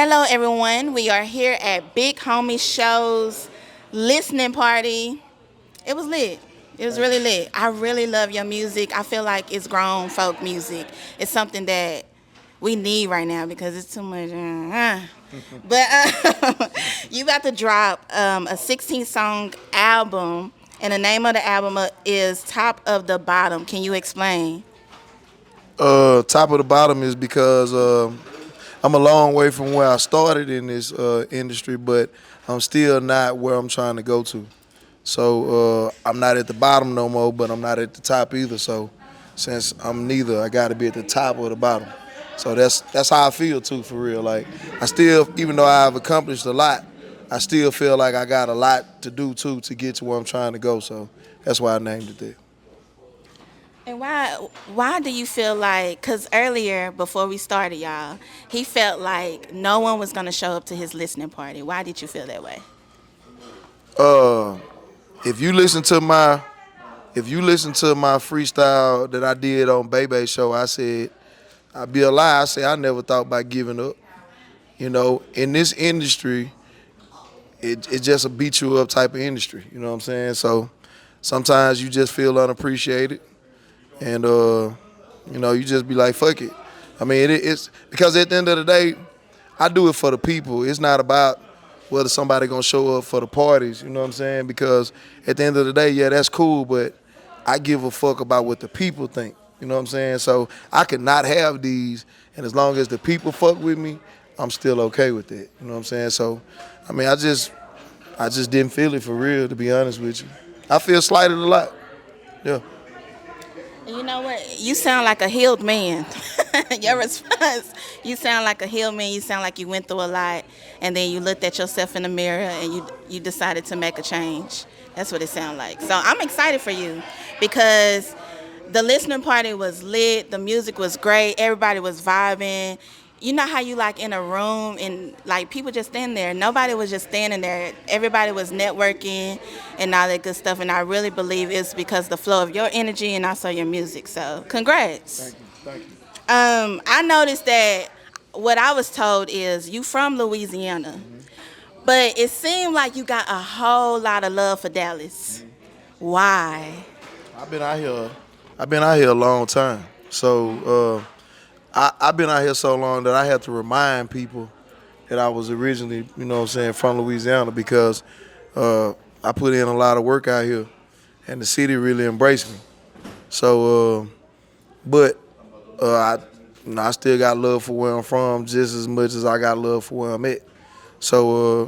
Hello, everyone. We are here at Big Homie Show's listening party. It was lit. It was really lit. I really love your music. I feel like it's grown folk music. It's something that we need right now because it's too much. But you about to drop a 16 song album, and the name of the album is Top of the Bottom. Can you explain? Top of the bottom is because I'm a long way from where I started in this industry, but I'm still not where I'm trying to go to. So I'm not at the bottom no more, but I'm not at the top either. So since I'm neither, I got to be at the top or the bottom. So that's how I feel too, for real. Like I still, even though I've accomplished a lot, I still feel like I got a lot to do too to get to where I'm trying to go. So that's why I named it that. And why do you feel like, because earlier, before we started, y'all, he felt like no one was going to show up to his listening party. Why did you feel that way? Uh, if you listen to my freestyle that I did on Bebe Show, I said I'd be a lie. I said I never thought about giving up. You know, in this industry, it's just a beat you up type of industry. You know what I'm saying? So sometimes you just feel unappreciated, and you just be like, fuck it. I mean, it's because at the end of the day, I do it for the people. It's not about whether somebody gonna show up for the parties. You know what I'm saying? Because at the end of the day, yeah, that's cool, but I give a fuck about what the people think. You know what I'm saying? So I could not have these, and as long as the people fuck with me, I'm still okay with it. You know what I'm saying? So, I mean, I just didn't feel it for real, to be honest with you. I feel slighted a lot. Yeah. And you know what? You sound like a healed man. Your response, you sound like a healed man. You sound like you went through a lot, and then you looked at yourself in the mirror, and you decided to make a change. That's what it sounds like. So I'm excited for you because the listening party was lit. The music was great. Everybody was vibing. You know how you like in a room and like people just stand there. Nobody was just standing there. Everybody was networking and all that good stuff. And I really believe it's because the flow of your energy and also your music. So congrats. Thank you. Thank you. I noticed that what I was told is you from Louisiana, but it seemed like you got a whole lot of love for Dallas. Why? I've been out here. I've been out here a long time. So I've been out here so long that I had to remind people that I was originally, you know what I'm saying, from Louisiana because I put in a lot of work out here, and the city really embraced me. So, but I, I still got love for where I'm from just as much as I got love for where I'm at. So,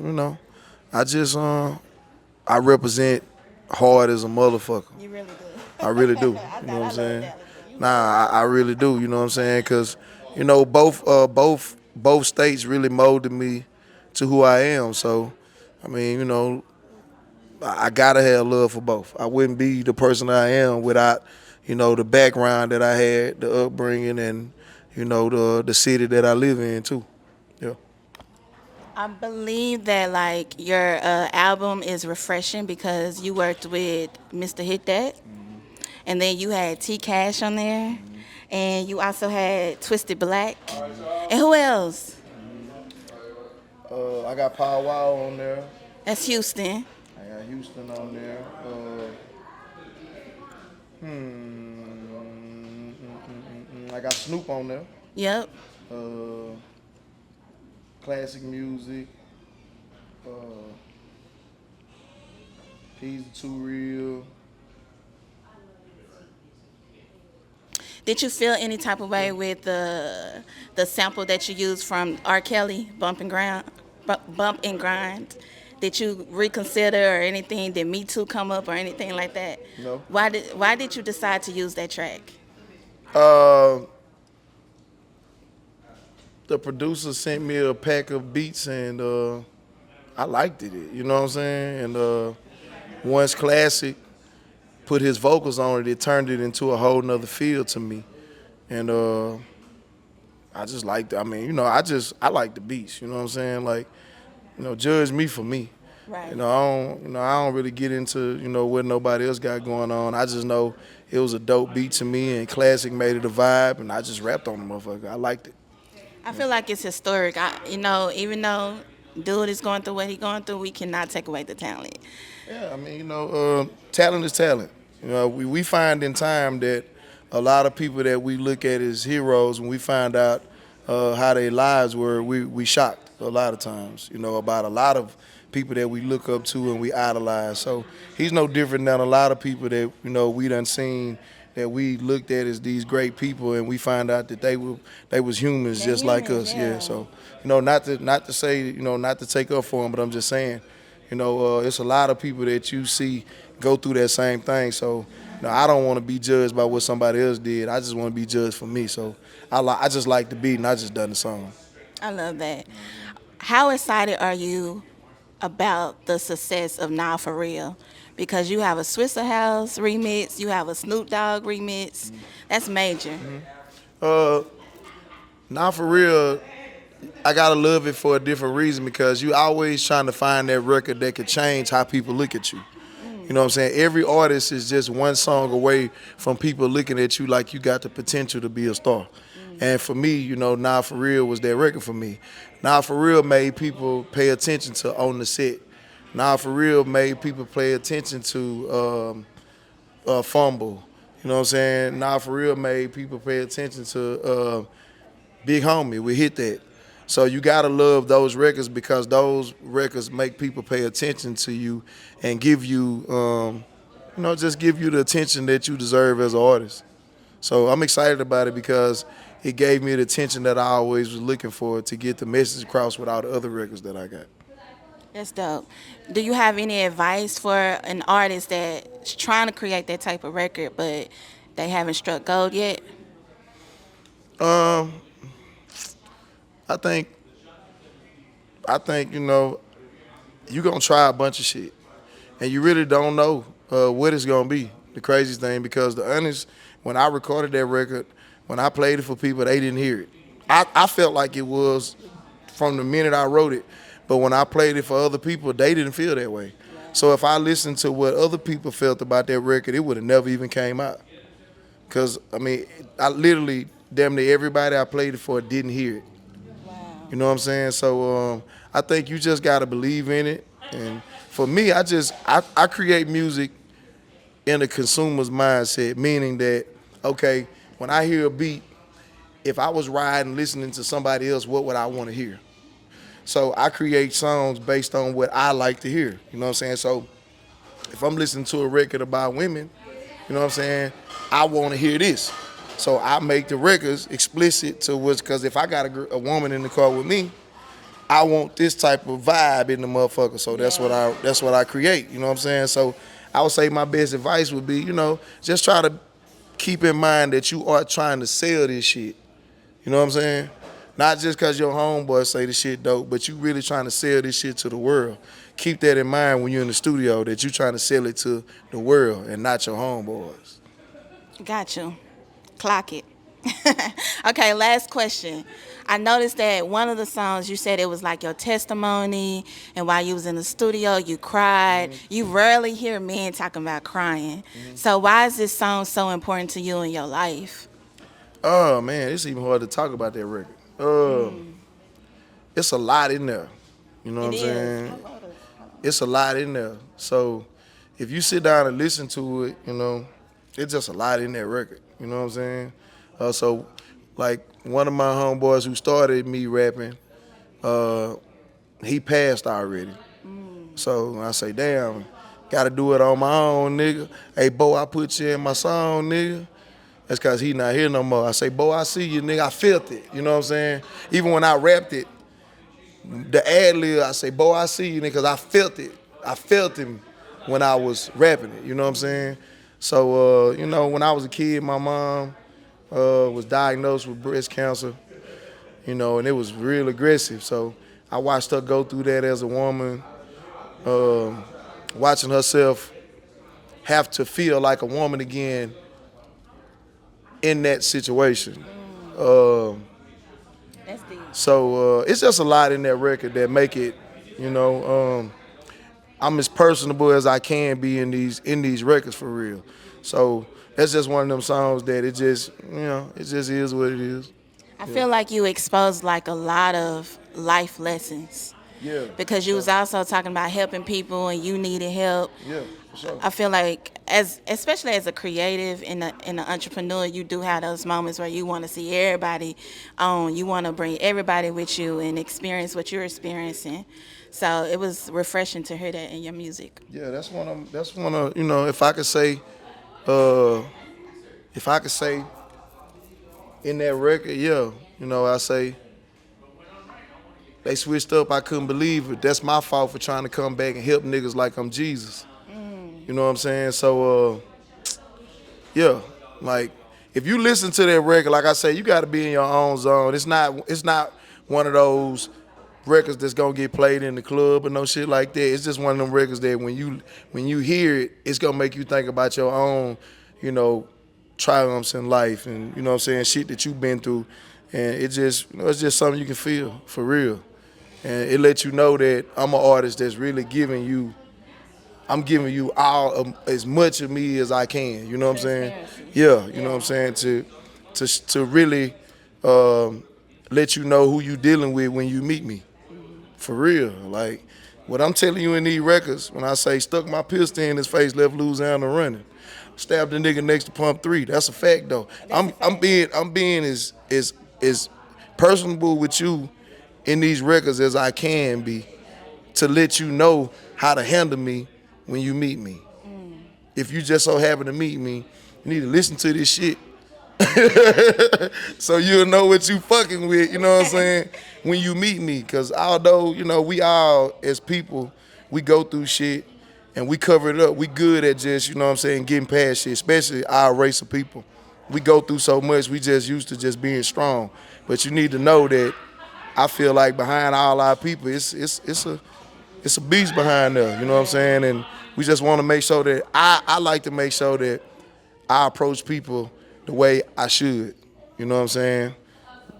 I just I represent hard as a motherfucker. You really do. I really do. You know what I'm saying? Nah, I really do. You know what I'm saying? Because both states really molded me to who I am. So, I mean, I gotta have love for both. I wouldn't be the person I am without, the background that I had, the upbringing, and the city that I live in too. Yeah. I believe that like your album is refreshing because you worked with Mr. Hit That, and then you had T Cash on there, and you also had Twisted Black, and who else? I got Pow Wow on there. That's Houston. I got Houston on there. I got Snoop on there. Yep. Uh, Classic music. Uh, He's Too Real. Did you feel any type of way with the sample that you used from R. Kelly, Bump and Grind? Did you reconsider or anything? Did Me Too come up or anything like that? No. Why did you decide to use that track? Uh, the producer sent me a pack of beats and I liked it. You know what I'm saying? And once Classic put his vocals on it, it turned it into a whole nother feel to me. And I just liked it. I mean, I like the beats. You know what I'm saying? Like, judge me for me. Right. I don't really get into, what nobody else got going on. I just know it was a dope beat to me, and Classic made it a vibe, and I just rapped on the motherfucker. I liked it. I feel like it's historic. Even though dude is going through what he's going through, we cannot take away the talent. Yeah, I mean, talent is talent. We find in time that a lot of people that we look at as heroes, when we find out how their lives were, we shocked a lot of times, about a lot of people that we look up to and we idolize. So he's no different than a lot of people that, we done seen that we looked at as these great people, and we find out that they was humans They're just like humans, us. Yeah. yeah. So not to say not to take up for them, but I'm just saying, it's a lot of people that you see go through that same thing. So, I don't want to be judged by what somebody else did. I just want to be judged for me. So, I just like the beat, and I just done the song. I love that. How excited are you about the success of Now For Real? Because you have a Swisser House remix, you have a Snoop Dogg remix. That's major. Uh, Now for real, I gotta love it for a different reason because you always trying to find that record that could change how people look at you. You know what I'm saying? Every artist is just one song away from people looking at you like you got the potential to be a star. And for me, Now For Real was that record for me. Now For Real made people pay attention to On the Set. Now For Real made people pay attention to Fumble. You know what I'm saying? Now For Real made people pay attention to Big Homie. We hit that. So you gotta love those records because those records make people pay attention to you and give you, just give you the attention that you deserve as an artist. So I'm excited about it because it gave me the attention that I always was looking for to get the message across with all the other records that I got. That's dope. Do you have any advice for an artist that's trying to create that type of record, but they haven't struck gold yet? Um, I think you gonna try a bunch of shit, and you really don't know what it's gonna be. The craziest thing, because the honest, when I recorded that record, when I played it for people, they didn't hear it. I felt like it was from the minute I wrote it, but when I played it for other people, they didn't feel that way. So if I listened to what other people felt about that record, it would have never even came out. Cause I mean, I literally damn near everybody I played it for didn't hear it. Wow. You know what I'm saying? So I think you just gotta believe in it. And for me, I create music in a consumer's mindset, meaning that, okay, when I hear a beat, if I was riding listening to somebody else, what would I want to hear? So I create songs based on what I like to hear. You know what I'm saying? So if I'm listening to a record about women, you know what I'm saying, I want to hear this. So I make the records explicit to what's, because if I got a woman in the car with me, I want this type of vibe in the motherfucker. So that's what I create. You know what I'm saying? So I would say my best advice would be, just try to keep in mind that you are trying to sell this shit. You know what I'm saying? Not just because your homeboys say the shit dope, but you really trying to sell this shit to the world. Keep that in mind when you're in the studio, that you trying to sell it to the world and not your homeboys. Got you. Clock it. Okay, last question. I noticed that one of the songs you said it was like your testimony, and while you was in the studio, you cried. You rarely hear men talking about crying. So why is this song so important to you in your life? Oh man, it's even hard to talk about that record. Uh, it's a lot in there. You know what I'm saying? It's a lot in there. So if you sit down and listen to it, it's just a lot in that record. You know what I'm saying? So like one of my homeboys who started me rapping, he passed already. So I say, damn, gotta do it on my own, nigga. Hey, Bo, I put you in my song, nigga. That's cause he not here no more. I say, Bo, I see you, nigga. I felt it. You know what I'm saying? Even when I rapped it, the ad lib, I say, Bo, I see you, nigga, cause I felt it. I felt him when I was rapping it. You know what I'm saying? So, when I was a kid, my mom was diagnosed with breast cancer, and it was real aggressive. So I watched her go through that as a woman, watching herself have to feel like a woman again in that situation. That's deep. So it's just a lot in that record that make it, I'm as personable as I can be in these records for real. So that's just one of them songs that it just is what it is. I Yeah, feel like you exposed like a lot of life lessons yeah, for because you was sure. also talking about helping people and you needed help. Yeah, for sure. I feel like as especially as a creative and an entrepreneur, you do have those moments where you want to see everybody on. You want to bring everybody with you and experience what you're experiencing. So it was refreshing to hear that in your music. Yeah, that's one of you know, uh if I could say in that record, yeah, you know, I say they switched up, I couldn't believe it. That's my fault for trying to come back and help niggas like I'm Jesus. You know what I'm saying? So yeah, like if you listen to that record, like I say, you got to be in your own zone. It's not one of those records that's gonna get played in the club or no shit like that. It's just one of them records that when you hear it, it's gonna make you think about your own, you know, triumphs in life and you know what I'm saying, shit that you've been through. And it just it's just something you can feel for real. And it lets you know that I'm an artist that's really I'm giving you all as much of me as I can. You know what I'm saying? Transparency. Yeah, you know what I'm Yeah. saying? To really um, let you know who you dealing with when you meet me. For real. Like what I'm telling you in these records, when I say stuck my pistol in his face, left Louisiana running. Stabbed the nigga next to pump three. That's a fact though. That's a fact. I'm being as personable with you in these records as I can be to let you know how to handle me when you meet me. If you just so happen to meet me, you need to listen to this shit so you'll know what you fucking with, you know what I'm saying, when you meet me. Cause although, you know, we all as people, we go through shit and we cover it up. We good at just, you know what I'm saying, getting past shit, especially our race of people. We go through so much, we just used to just being strong. But you need to know that I feel like behind all our people, it's a beast behind there, you know what I'm saying? And we just want to make sure that I like to make sure that I approach people the way I should. You know what I'm saying?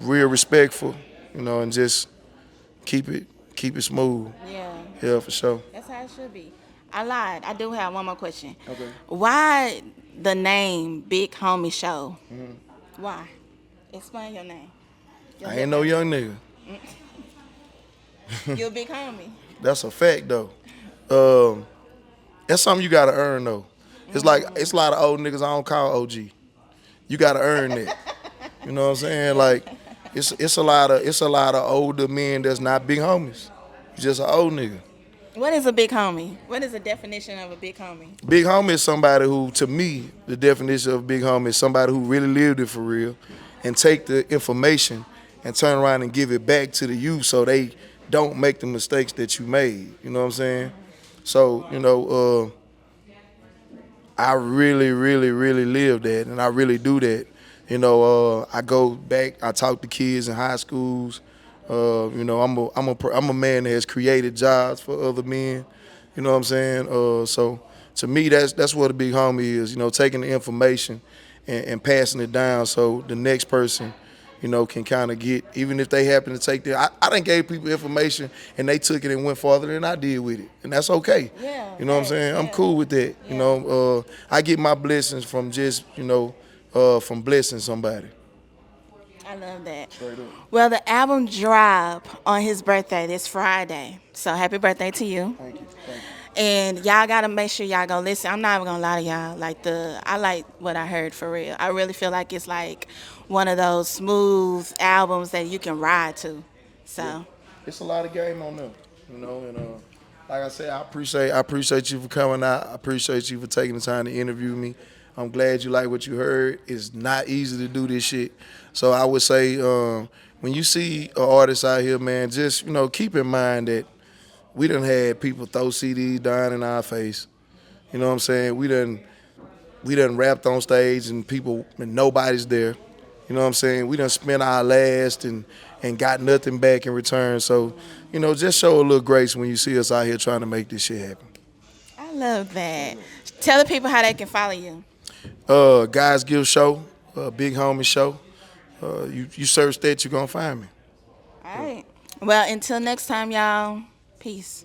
Real respectful, you know, and just keep it smooth. Yeah. Yeah, for sure. That's how it should be. I lied. I do have one more question. Okay. Why the name Big Homie Show? Why? Explain your name. Your I ain't no nickname. young nigga. You a big homie. That's a fact though. Um, that's something you gotta earn though. It's a lot of old niggas I don't call OG. You gotta earn that. You know what I'm saying? Like it's a lot of older men that's not big homies. You just an old nigga. What is a big homie? What is the definition of a big homie? Big homie is somebody who, to me, the definition of big homie is somebody who really lived it for real and take the information and turn around and give it back to the youth so they don't make the mistakes that you made. You know what I'm saying? So, you know, I really, really, really live that, and I really do that. You know, I go back, I talk to kids in high schools. You know, I'm a man that has created jobs for other men. You know what I'm saying? So to me, that's what a big homie is. You know, taking the information and passing it down so the next person, you know, can kind of get, even if they happen to take I done gave people information and they took it and went farther than I did with it. And that's okay. Yeah. You know what I'm saying? I'm cool with that. You know, I get my blessings from just, you know, from blessing somebody. I love that. Straight up. Well, the album drop on his birthday this Friday. So happy birthday to you. Thank you. Thank you. And y'all gotta make sure y'all go listen. I'm not even gonna lie to y'all. I like what I heard for real. I really feel like it's like one of those smooth albums that you can ride to. Yeah. So It's a lot of game on them, you know, and like I said, I appreciate you for coming out. I appreciate you for taking the time to interview me. I'm glad you like what you heard. It's not easy to do this shit. So I would say when you see an artist out here, man, just, you know, keep in mind that we done had people throw CDs down in our face. You know what I'm saying? We done rapped on stage and nobody's there. You know what I'm saying? We done spent our last and got nothing back in return. So, you know, just show a little grace when you see us out here trying to make this shit happen. I love that. Tell the people how they can follow you. Guys Give Show, Big Homie Show. You search that, you're gonna find me. All right. Well, until next time, y'all. Peace.